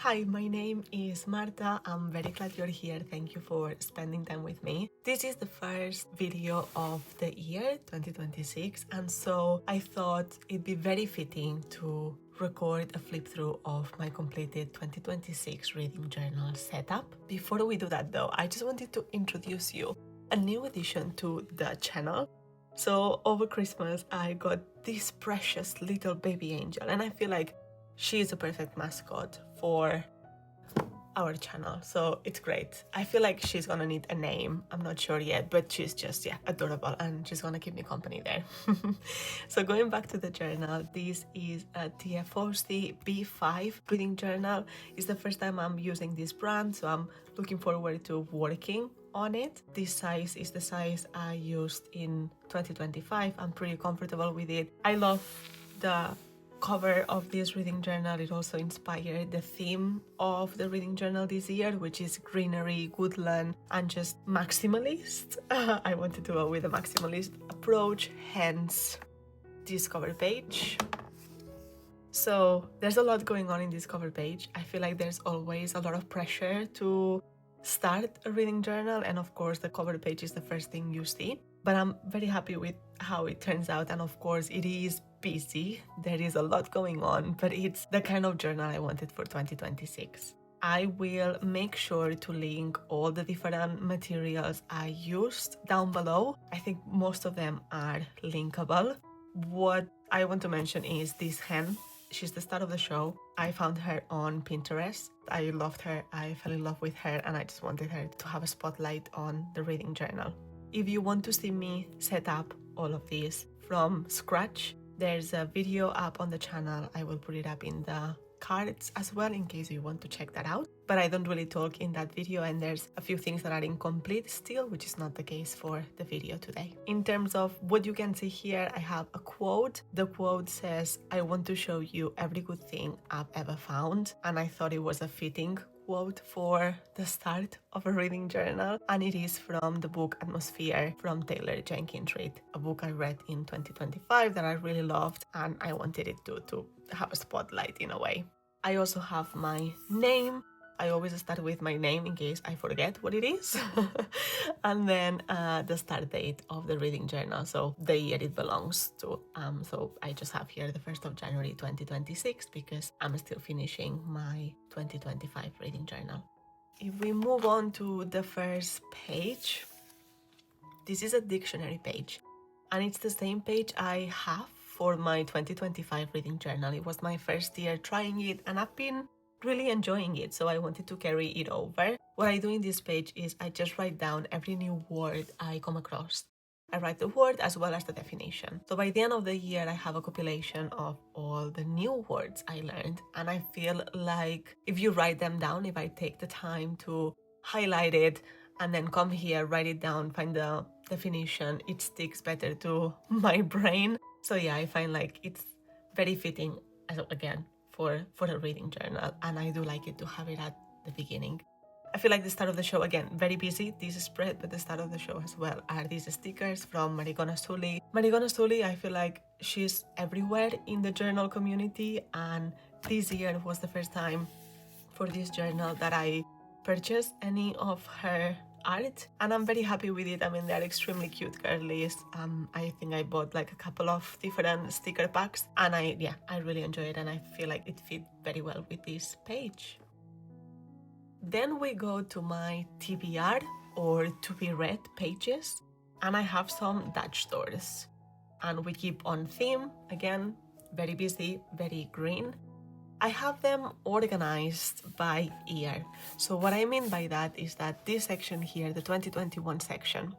Hi, my name is Marta. I'm very glad you're here. Thank you for spending time with me. This is the first video of the year 2026, and so I thought it'd be very fitting to record a flip through of my completed 2026 reading journal setup. Before we do that though, I just wanted to introduce you a new addition to the channel. So over Christmas, I got this precious little baby angel, and I feel like she is a perfect mascot for our channel, so it's great. I feel like she's gonna need a name. I'm not sure yet, but she's just adorable, and she's gonna keep me company there. So going back to the journal, this is a TIEFOSSI B5 reading journal. It's the first time I'm using this brand, so I'm looking forward to working on it. This size is the size I used in 2025. I'm pretty comfortable with it. I love the cover of this reading journal. It also inspired the theme of the reading journal this year, which is greenery, woodland, and just maximalist. I wanted to go with a maximalist approach, hence this cover page. So there's a lot going on in this cover page. I feel like there's always a lot of pressure to start a reading journal, and of course the cover page is the first thing you see, but I'm very happy with how it turns out. And of course it is busy, there is a lot going on, but it's the kind of journal I wanted for 2026. I will make sure to link all the different materials I used down below. I think most of them are linkable. What I want to mention is this hen. She's the star of the show. I found her on Pinterest. I loved her, I fell in love with her, and I just wanted her to have a spotlight on the reading journal. If you want to see me set up all of this from scratch, there's a video up on the channel. I will put it up in the cards as well in case you want to check that out. But I don't really talk in that video, and there's a few things that are incomplete still, which is not the case for the video today. In terms of what you can see here, I have a quote. The quote says, "I want to show you every good thing I've ever found." And I thought it was a fitting quote for the start of a reading journal, and it is from the book Atmosphere from Taylor Jenkins Reid, a book I read in 2025 that I really loved, and I wanted it to have a spotlight in a way. I also have my name. I always start with my name in case I forget what it is. And then the start date of the reading journal, so the year it belongs to. So I just have here the 1st of January 2026 because I'm still finishing my 2025 reading journal. If we move on to the first page, this is a dictionary page, and it's the same page I have for my 2025 reading journal. It was my first year trying it, and I've been really enjoying it, so I wanted to carry it over. What I do in this page is I just write down every new word I come across. I write the word as well as the definition. So by the end of the year, I have a compilation of all the new words I learned, and I feel like if you write them down, if I take the time to highlight it and then come here, write it down, find the definition, it sticks better to my brain. So yeah, I find like it's very fitting, again, for a reading journal, and I do like it to have it at the beginning. I feel like the start of the show, again, very busy, this spread, but the start of the show as well are these stickers from MARIGONA SULI. MARIGONA SULI, I feel like she's everywhere in the journal community, and this year was the first time for this journal that I purchased any of her art, and I'm very happy with it. I mean, they're extremely cute girlies. I think I bought like a couple of different sticker packs, and I really enjoy it, and I feel like it fit very well with this page. Then we go to my TBR or to be read pages, and I have some Dutch doors, and we keep on theme, again, very busy, very green. I have them organized by year. So what I mean by that is that this section here, the 2021 section,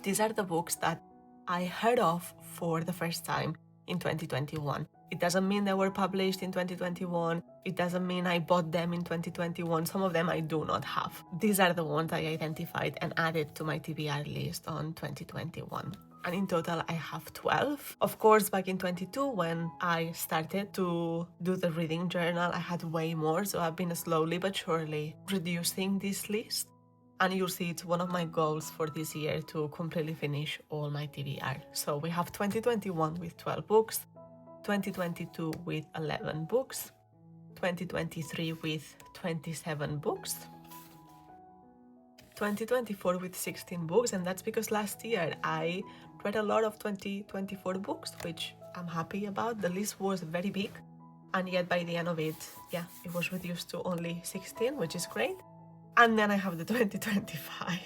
these are the books that I heard of for the first time in 2021. It doesn't mean they were published in 2021. It doesn't mean I bought them in 2021. Some of them I do not have. These are the ones I identified and added to my TBR list on 2021. And in total I have 12. Of course, back in 22 when I started to do the reading journal, I had way more, so I've been slowly but surely reducing this list. And you'll see it's one of my goals for this year to completely finish all my TBR. So we have 2021 with 12 books, 2022 with 11 books, 2023 with 27 books, 2024 with 16 books, and that's because last year I read a lot of 2024 books, which I'm happy about. The list was very big, and yet by the end of it, yeah, it was reduced to only 16, which is great. And then I have the 2025,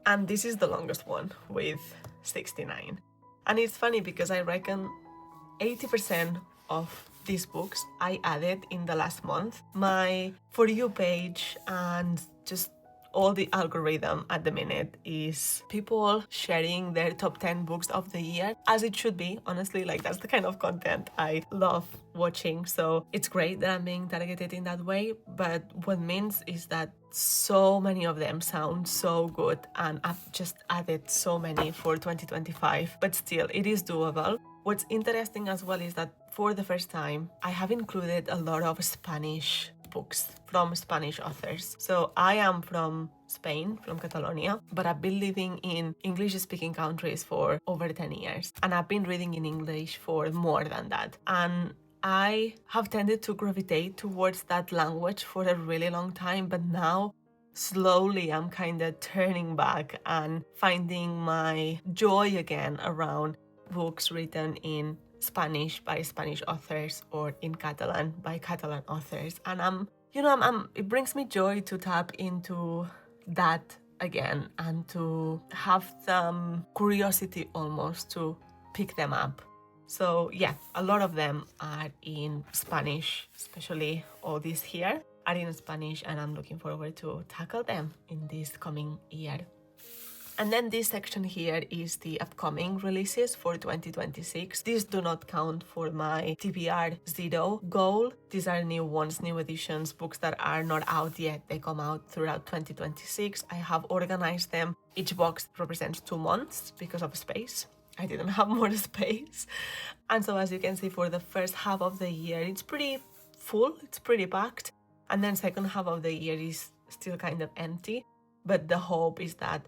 and this is the longest one with 69. And it's funny because I reckon 80% of these books I added in the last month. My For You page and just all the algorithm at the minute is people sharing their top 10 books of the year, as it should be, honestly. Like, that's the kind of content I love watching, so it's great that I'm being targeted in that way. But what means is that so many of them sound so good, and I've just added so many for 2025, but still it is doable. What's interesting as well is that for the first time I have included a lot of Spanish books from Spanish authors. So I am from Spain, from Catalonia, but I've been living in English-speaking countries for over 10 years, and I've been reading in English for more than that. And I have tended to gravitate towards that language for a really long time, but now slowly I'm kind of turning back and finding my joy again around books written in Spanish by Spanish authors or in Catalan by Catalan authors. And it brings me joy to tap into that again and to have some curiosity almost to pick them up. So yeah, a lot of them are in Spanish, especially all these here are in Spanish, and I'm looking forward to tackle them in this coming year. And then this section here is the upcoming releases for 2026. These do not count for my TBR0 goal. These are new ones, new editions, books that are not out yet. They come out throughout 2026. I have organized them. Each box represents 2 months because of space. I didn't have more space. And so as you can see, for the first half of the year, it's pretty full, it's pretty packed. And then second half of the year is still kind of empty. But the hope is that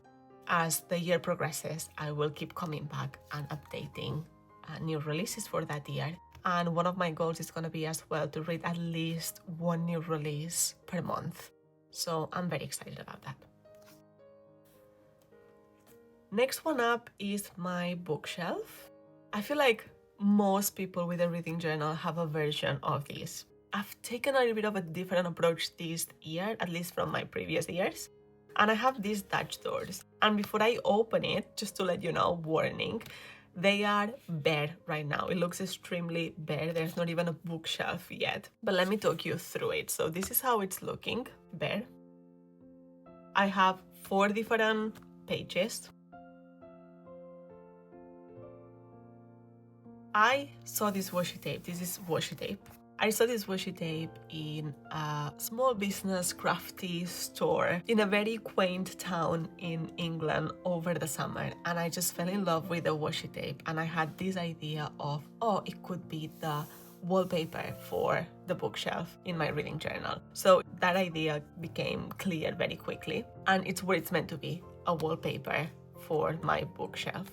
as the year progresses, I will keep coming back and updating new releases for that year. And one of my goals is going to be as well to read at least 1 new release per month. So I'm very excited about that. Next one up is my bookshelf. I feel like most people with a reading journal have a version of this. I've taken a little bit of a different approach this year, at least from my previous years. And I have these Dutch doors. And before I open it, just to let you know, warning, they are bare right now. It looks extremely bare. There's not even a bookshelf yet. But let me talk you through it. So this is how it's looking, bare. I have 4 different pages. I saw this washi tape. This is washi tape. I saw this washi tape in a small business crafty store in a very quaint town in England over the summer, and I just fell in love with the washi tape, and I had this idea of, oh, it could be the wallpaper for the bookshelf in my reading journal. So that idea became clear very quickly, and it's where it's meant to be, a wallpaper for my bookshelf.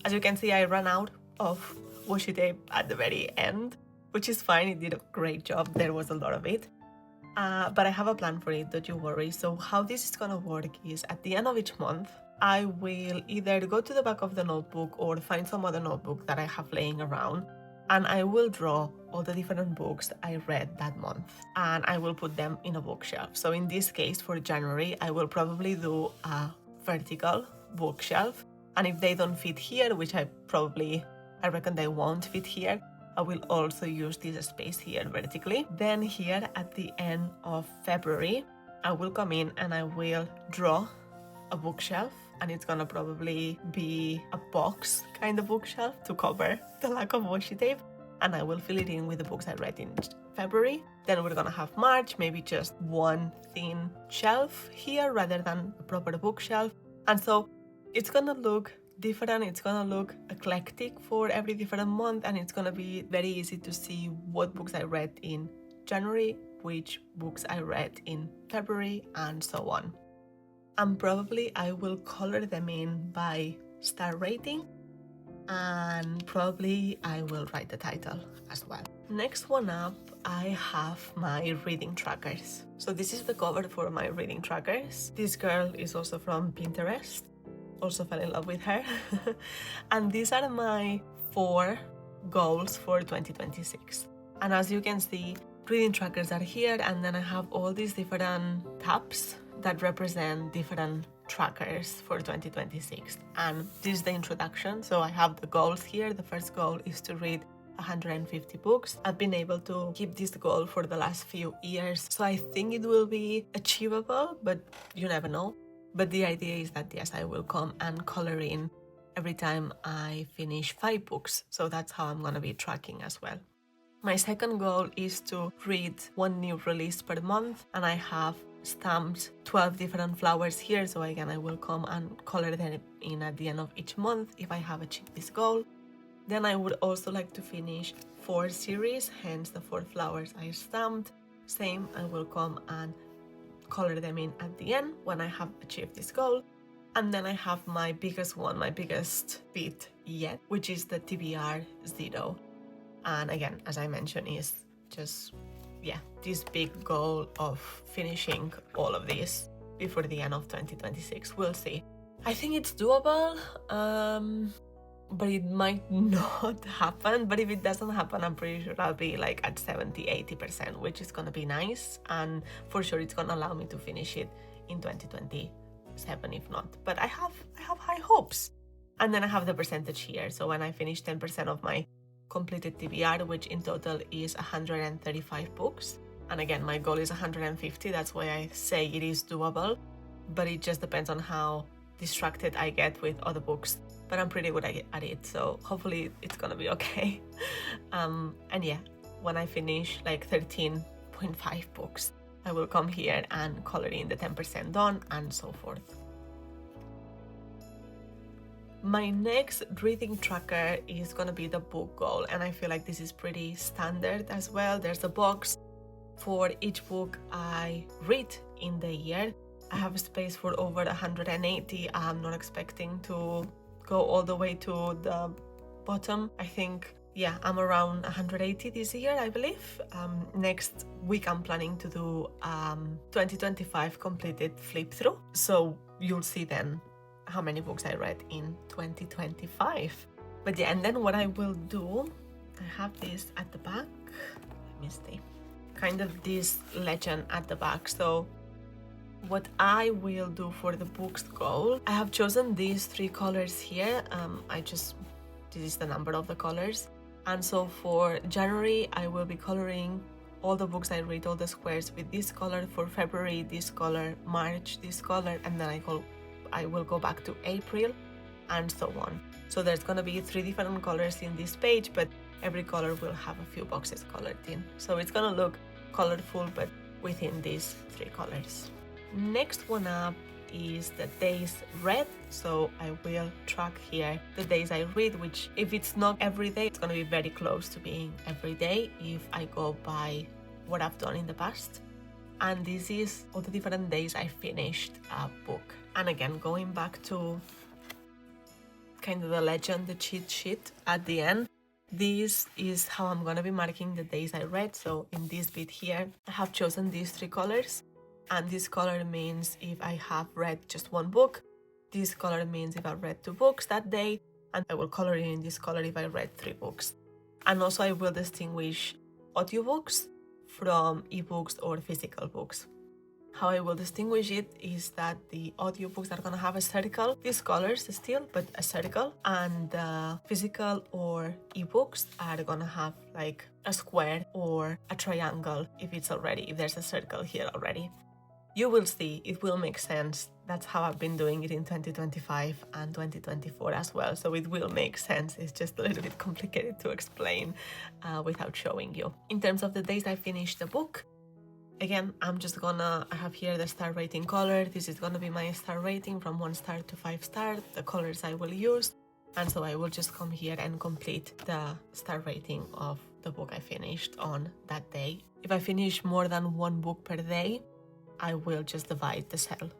As you can see, I ran out of washi tape at the very end, which is fine. It did a great job. There was a lot of it. But I have a plan for it, don't you worry. So how this is gonna work is at the end of each month, I will either go to the back of the notebook or find some other notebook that I have laying around, and I will draw all the different books I read that month, and I will put them in a bookshelf. So in this case, for January, I will probably do a vertical bookshelf. And if they don't fit here, which I reckon they won't fit here, I will also use this space here vertically. Then here at the end of February, I will come in and I will draw a bookshelf, and it's gonna probably be a box kind of bookshelf to cover the lack of washi tape, and I will fill it in with the books I read in February. Then we're gonna have March, maybe just one thin shelf here rather than a proper bookshelf. And so it's gonna look different, it's gonna look eclectic for every different month, and it's gonna be very easy to see what books I read in January, which books I read in February, and so on. And probably I will color them in by star rating. and probably I will write the title as well. Next one up, I have my reading trackers. So this is the cover for my reading trackers. This girl is also from Pinterest. Also fell in love with her. And these are my 4 goals for 2026. And as you can see, reading trackers are here, and then I have all these different tabs that represent different trackers for 2026. And this is the introduction. So I have the goals here. The first goal is to read 150 books. I've been able to keep this goal for the last few years, so I think it will be achievable, but you never know. But the idea is that yes, I will come and color in every time I finish 5 books. So that's how I'm gonna be tracking as well. My second goal is to read 1 new release per month, and I have stamped 12 different flowers here. So again, I will come and color them in at the end of each month if I have achieved this goal. Then I would also like to finish 4 series, hence the 4 flowers I stamped. Same, I will come and color them in at the end when I have achieved this goal. And then I have my biggest one, my biggest feat yet, which is the TBR0. And again, as I mentioned, is just, this big goal of finishing all of this before the end of 2026. We'll see. I think it's doable. But it might not happen. But if it doesn't happen, I'm pretty sure I'll be like at 70-80%, which is gonna be nice, and for sure it's gonna allow me to finish it in 2027 if not. But I have high hopes. And then I have the percentage here. So when I finish 10% of my completed TBR, which in total is 135 books, and again my goal is 150, that's why I say it is doable, but it just depends on how distracted I get with other books. But I'm pretty good at it, so hopefully it's gonna be okay. And yeah, when I finish like 13.5 books, I will come here and color in the 10% done and so forth. My next reading tracker is gonna be the book goal, and I feel like this is pretty standard as well. There's a box for each book I read in the year. I have space for over 180. I'm not expecting to go all the way to the bottom. I think, I'm around 180 this year, I believe. Next week I'm planning to do 2025 completed flip through. So you'll see then how many books I read in 2025. But and then what I will do, I have this at the back. Let me see. Kind of this legend at the back. So what I will do for the books goal, I have chosen these 3 colors here. This is the number of the colors. And so for January, I will be coloring all the books I read, all the squares with this color. For February, this color. March, this color. And then I will go back to April and so on. So there's gonna be 3 different colors in this page, but every color will have a few boxes colored in. So it's gonna look colorful, but within these 3 colors. Next one up is the days read. So I will track here the days I read, which if it's not every day, it's going to be very close to being every day if I go by what I've done in the past. And this is all the different days I finished a book. And again, going back to kind of the legend, the cheat sheet at the end, this is how I'm going to be marking the days I read. So in this bit here, I have chosen these 3 colors. And this color means if I have read just 1 book. This color means if I read 2 books that day. And I will color in this color if I read 3 books. And also I will distinguish audiobooks from ebooks or physical books. How I will distinguish it is that the audiobooks are gonna have a circle, these colors still, but a circle, and the physical or ebooks are gonna have like a square or a triangle if there's a circle here already. You will see, it will make sense. That's how I've been doing it in 2025 and 2024 as well. So it will make sense. It's just a little bit complicated to explain without showing you. In terms of the days I finished the book, again, I have here the star rating color. This is gonna be my star rating from 1 star to 5 star, the colors I will use. And so I will just come here and complete the star rating of the book I finished on that day. If I finish more than 1 book per day, I will just divide the cell.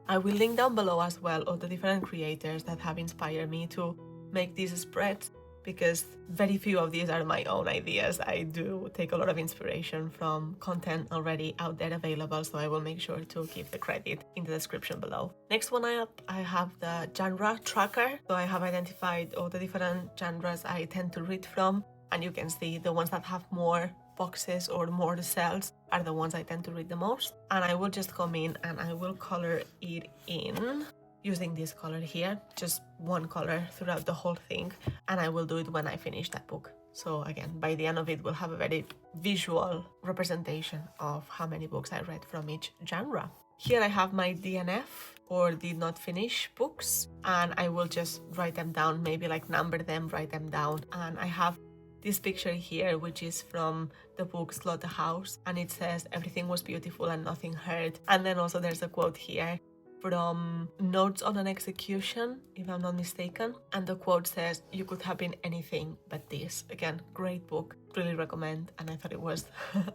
I will link down below as well all the different creators that have inspired me to make these spreads because very few of these are my own ideas. I do take a lot of inspiration from content already out there available, so I will make sure to give the credit in the description below. Next one up, I have the genre tracker. So I have identified all the different genres I tend to read from, and you can see the ones that have more boxes or more cells are the ones I tend to read the most. And I will just come in and I will color it in using this color here, just one color throughout the whole thing, and I will do it when I finish that book. So again, by the end of it, we'll have a very visual representation of how many books I read from each genre. Here I have my DNF, or did not finish books, and I will just write them down, maybe like number them, write them down. And I have this picture here, which is from the book Slaughterhouse, and it says everything was beautiful and nothing hurt. And then also there's a quote here from Notes on an Execution, if I'm not mistaken, and the quote says, "You could have been anything but this." Again, great book, really recommend, and I thought it was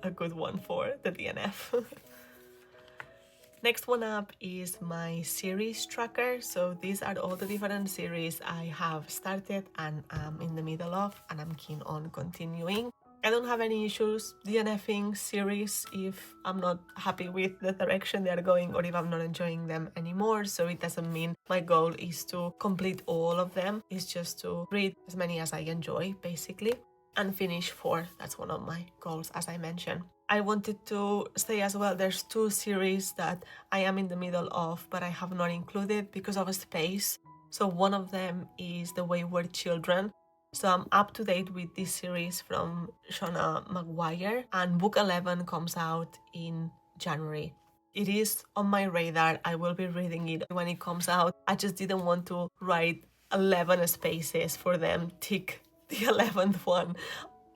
a good one for the DNF. Next one up is my series tracker. So these are all the different series I have started and I'm in the middle of, and I'm keen on continuing. I don't have any issues DNFing series if I'm not happy with the direction they're going or if I'm not enjoying them anymore. So it doesn't mean my goal is to complete all of them. It's just to read as many as I enjoy, basically, and finish 4. That's one of my goals, as I mentioned. I wanted to say as well, there's 2 series that I am in the middle of, but I have not included because of a space. So one of them is The Wayward Children. So I'm up to date with this series from Shauna Maguire, and book 11 comes out in January. It is on my radar. I will be reading it when it comes out. I just didn't want to write 11 spaces for them, tick the 11th one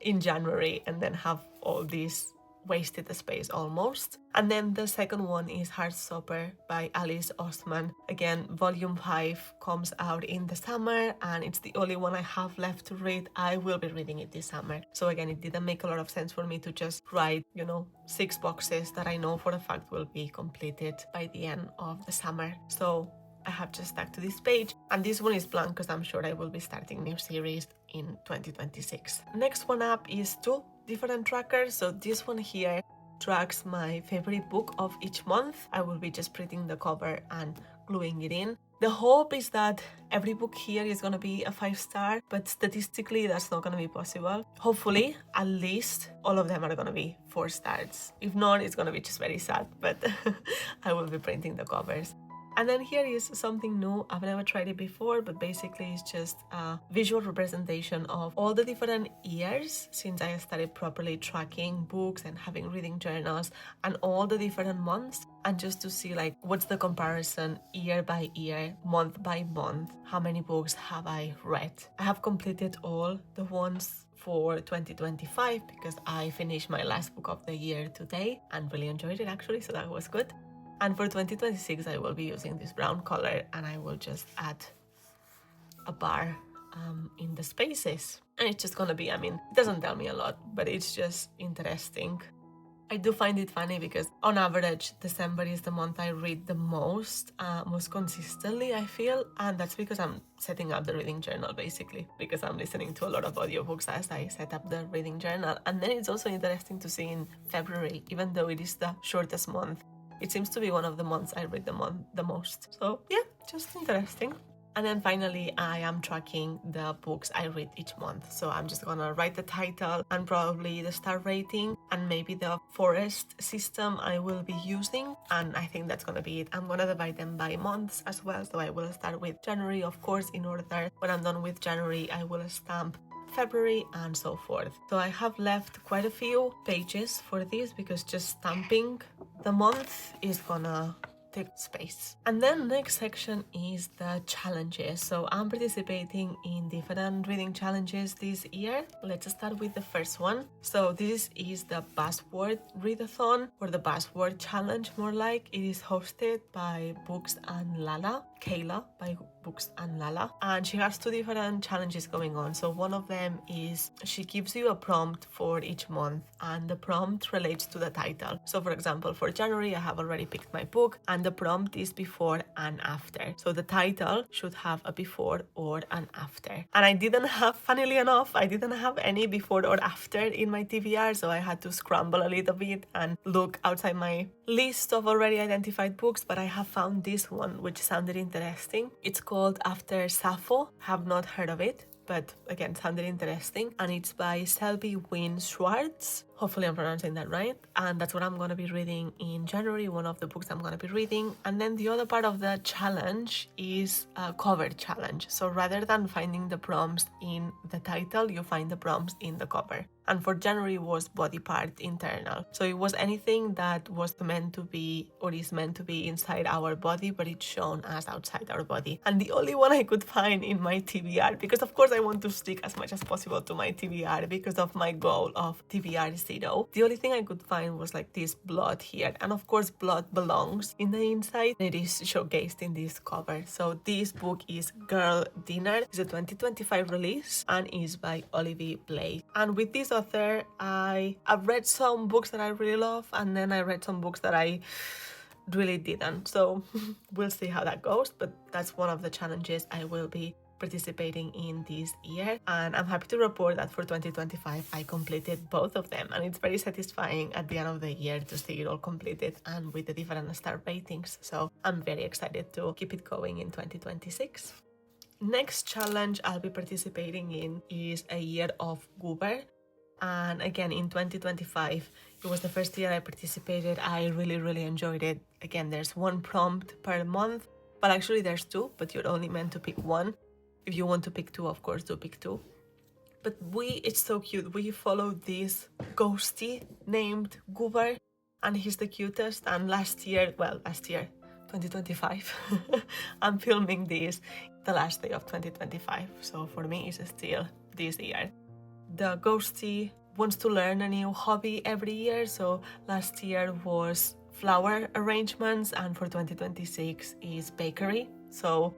in January, and then have all these wasted the space almost. And then the second one is Heartstopper by Alice Ostman. Again, volume 5 comes out in the summer, and it's the only one I have left to read. I will be reading it this summer. So again, it didn't make a lot of sense for me to just write, 6 boxes that I know for a fact will be completed by the end of the summer. So I have just stuck to this page, and this one is blank because I'm sure I will be starting new series in 2026. Next one up is 2 different trackers. So this one here tracks my favorite book of each month. I will be just printing the cover and gluing it in. The hope is that every book here is going to be a 5-star, but statistically that's not going to be possible. Hopefully, at least all of them are going to be 4 stars. If not, it's going to be just very sad, but I will be printing the covers. And then here is something new. I've never tried it before, but basically it's just a visual representation of all the different years since I started properly tracking books and having reading journals, and all the different months, and just to see like what's the comparison year by year, month by month, how many books have I read. I have completed all the ones for 2025 because I finished my last book of the year today and really enjoyed it actually, so that was good. And for 2026, I will be using this brown color, and I will just add a bar in the spaces. And it's just gonna be, it doesn't tell me a lot, but it's just interesting. I do find it funny because on average, December is the month I read the most consistently, I feel. And that's because I'm setting up the reading journal, basically, because I'm listening to a lot of audiobooks as I set up the reading journal. And then it's also interesting to see in February, even though it is the shortest month, it seems to be one of the months I read the most. So yeah, just interesting. And then finally, I am tracking the books I read each month. So I'm just gonna write the title and probably the star rating and maybe the forest system I will be using. And I think that's gonna be it. I'm gonna divide them by months as well. So I will start with January, of course, in order. When I'm done with January, I will stamp February and so forth. So I have left quite a few pages for this because just stamping the month is gonna take space. And then next section is the challenges. So I'm participating in different reading challenges this year. Let's start with the first one. So this is the Buzzoword readathon, or the Buzzoword challenge more like. It is hosted by Books and Lala, Kayla by Books and Lala, and she has two different challenges going on. So one of them is she gives you a prompt for each month, and the prompt relates to the title. So for example, for January I have already picked my book, and the prompt is before and after. So the title should have a before or an after, and I didn't have, funnily enough, I didn't have any before or after in my TBR, so I had to scramble a little bit and look outside my list of already identified books, but I have found this one which sounded interesting. It's called After Sappho. Have not heard of it, but again, sounded interesting, and it's by Selby Wynne Schwartz. Hopefully I'm pronouncing that right. And that's what I'm going to be reading in January, one of the books I'm going to be reading. And then the other part of the challenge is a cover challenge. So rather than finding the prompts in the title, you find the prompts in the cover. And for January was body part internal. So it was anything that was meant to be or is meant to be inside our body, but it's shown as outside our body. And the only one I could find in my TBR, because of course I want to stick as much as possible to my TBR because of my goal of TBR 0. The only thing I could find was like this blood here. And of course blood belongs in the inside. It is showcased in this cover. So this book is Girl Dinner. It's a 2025 release and is by Olivia Blake. And with this author, I've read some books that I really love, and then I read some books that I really didn't. So we'll see how that goes, but that's one of the challenges I will be participating in this year, and I'm happy to report that for 2025 I completed both of them, and it's very satisfying at the end of the year to see it all completed and with the different star ratings. So I'm very excited to keep it going in 2026. Next challenge I'll be participating in is a Year of Goober, and again in 2025 it was the first year I participated. I really enjoyed it. Again, there's one prompt per month, but actually there's two, but you're only meant to pick one. If you want to pick two, of course do pick two. But it's so cute. We follow this ghosty named Goober, and he's the cutest. And last year 2025 I'm filming this the last day of 2025, so for me it's still this year. The ghosty wants to learn a new hobby every year, so last year was flower arrangements, and for 2026 is bakery. So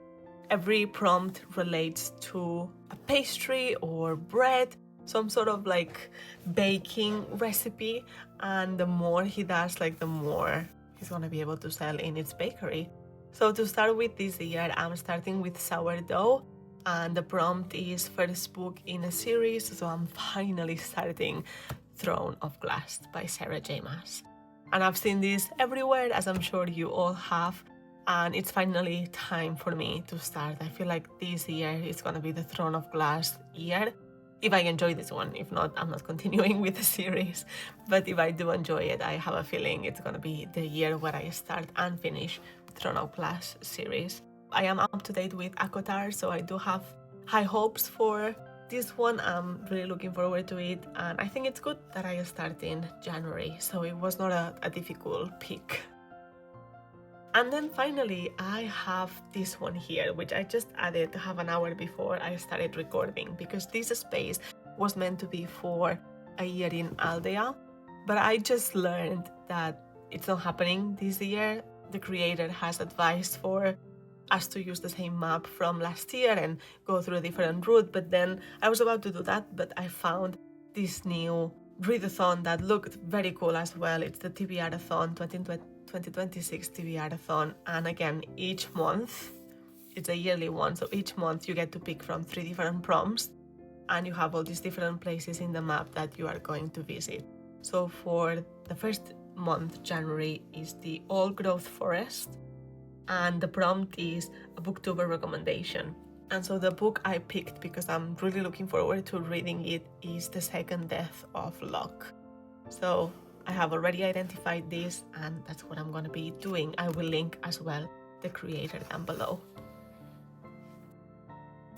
every prompt relates to a pastry or bread, some sort of like baking recipe, and the more he does, like the more he's gonna be able to sell in its bakery. So to start with this year, I'm starting with sourdough, and the prompt is first book in a series, so I'm finally starting Throne of Glass by Sarah J. Maas. And I've seen this everywhere, as I'm sure you all have, and it's finally time for me to start. I feel like this year is gonna be the Throne of Glass year, if I enjoy this one. If not, I'm not continuing with the series. But if I do enjoy it, I have a feeling it's gonna be the year where I start and finish Throne of Glass series. I am up to date with ACOTAR, so I do have high hopes for this one. I'm really looking forward to it, and I think it's good that I start in January, so it was not a difficult pick. And then finally, I have this one here, which I just added half an hour before I started recording, because this space was meant to be for a year in Aldea, but I just learned that it's not happening this year. The creator has advised for us to use the same map from last year and go through a different route, but then I was about to do that, but I found this new readathon that looked very cool as well. It's the TBRathon 2026 TBRathon, and again, each month, it's a yearly one, so each month you get to pick from 3 different prompts, and you have all these different places in the map that you are going to visit. So for the first month, January, is the Old Growth Forest, and the prompt is a booktuber recommendation. And so the book I picked, because I'm really looking forward to reading it, is The Second Death of Locke. So I have already identified this, and that's what I'm going to be doing. I will link as well the creator down below.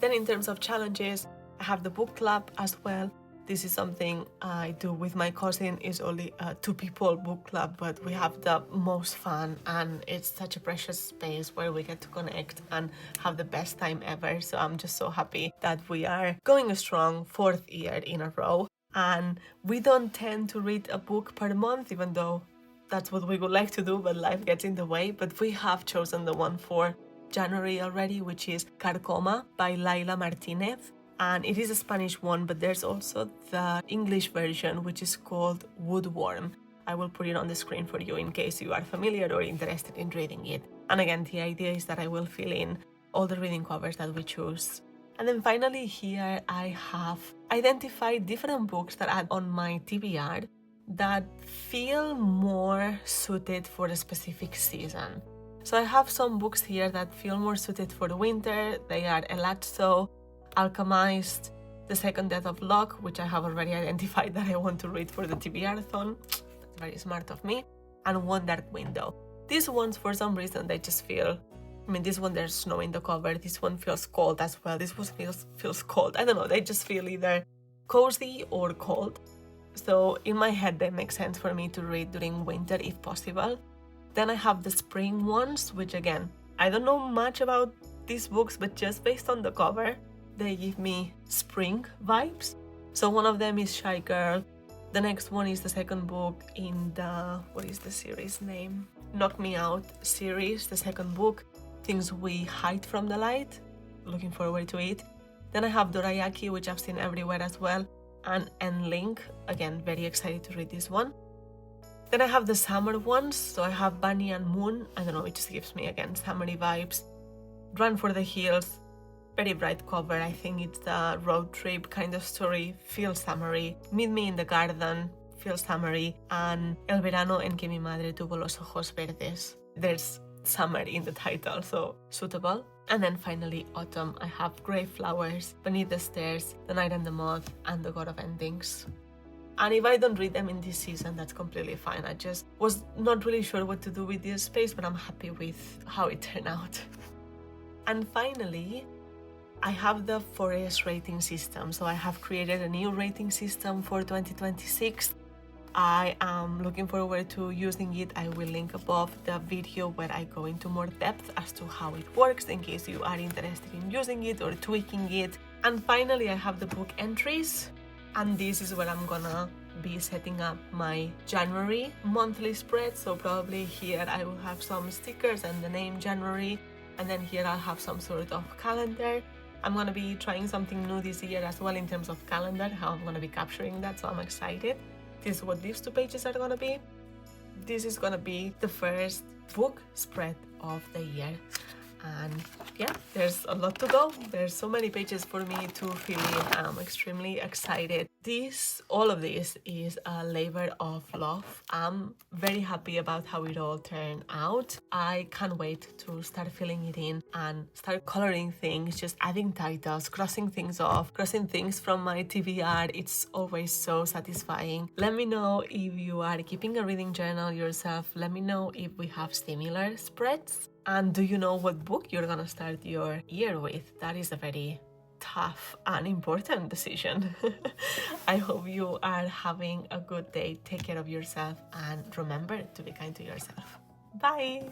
Then in terms of challenges, I have the book club as well. This is something I do with my cousin. It's only a 2-people book club, but we have the most fun, and it's such a precious space where we get to connect and have the best time ever. So I'm just so happy that we are going a strong 4th year in a row. And we don't tend to read a book per month, even though that's what we would like to do, but life gets in the way. But we have chosen the one for January already, which is Carcoma by Laila Martinez. And it is a Spanish one, but there's also the English version, which is called Woodworm. I will put it on the screen for you in case you are familiar or interested in reading it. And again, the idea is that I will fill in all the reading covers that we choose. And then finally here I have identified different books that are on my TBR that feel more suited for a specific season. So I have some books here that feel more suited for the winter. They are Elazzo, Alchemized, The Second Death of Locke, which I have already identified that I want to read for the TBRathon. That's very smart of me. And One Dark Window. These ones, for some reason, they just feel... I mean, this one, there's snow in the cover. This one feels cold as well. This one feels cold. I don't know. They just feel either cozy or cold. So in my head, they make sense for me to read during winter if possible. Then I have the spring ones, which again, I don't know much about these books, but just based on the cover, they give me spring vibes. So one of them is Shy Girl. The next one is the second book in the, what is the series name? Knock Me Out series, the second book. Things We Hide from the Light. Looking forward to it. Then I have Dorayaki, which I've seen everywhere as well. And N-Link. Again, very excited to read this one. Then I have the summer ones. So I have Bunny and Moon. I don't know, it just gives me, again, summery vibes. Run for the Hills. Very bright cover. I think it's a road trip kind of story. Feels summery. Meet Me in the Garden. Feels summery. And El Verano en que mi madre tuvo los ojos verdes. There's summer in the title, so suitable. And then finally autumn, I have Grey Flowers, Beneath the Stairs, The Night and the Moth, and The God of Endings. And if I don't read them in this season, that's completely fine. I just was not really sure what to do with this space, but I'm happy with how it turned out. And finally, I have the Forest rating system. So I have created a new rating system for 2026. I am looking forward to using it. I will link above the video where I go into more depth as to how it works in case you are interested in using it or tweaking it. And finally, I have the book entries, and this is where I'm gonna be setting up my January monthly spread. So probably here I will have some stickers and the name January, and then here I'll have some sort of calendar. I'm gonna be trying something new this year as well in terms of calendar, how I'm gonna be capturing that, so I'm excited. This is what these two pages are gonna be. This is gonna be the first book spread of the year. And yeah, there's a lot to go. There's so many pages for me to fill in. I'm extremely excited. All of this is a labor of love. I'm very happy about how it all turned out. I can't wait to start filling it in and start coloring things, just adding titles, crossing things off, crossing things from my TBR. It's always so satisfying. Let me know if you are keeping a reading journal yourself. Let me know if we have similar spreads. And do you know what book you're gonna start your year with? That is a very tough and important decision. I hope you are having a good day. Take care of yourself and remember to be kind to yourself. Bye!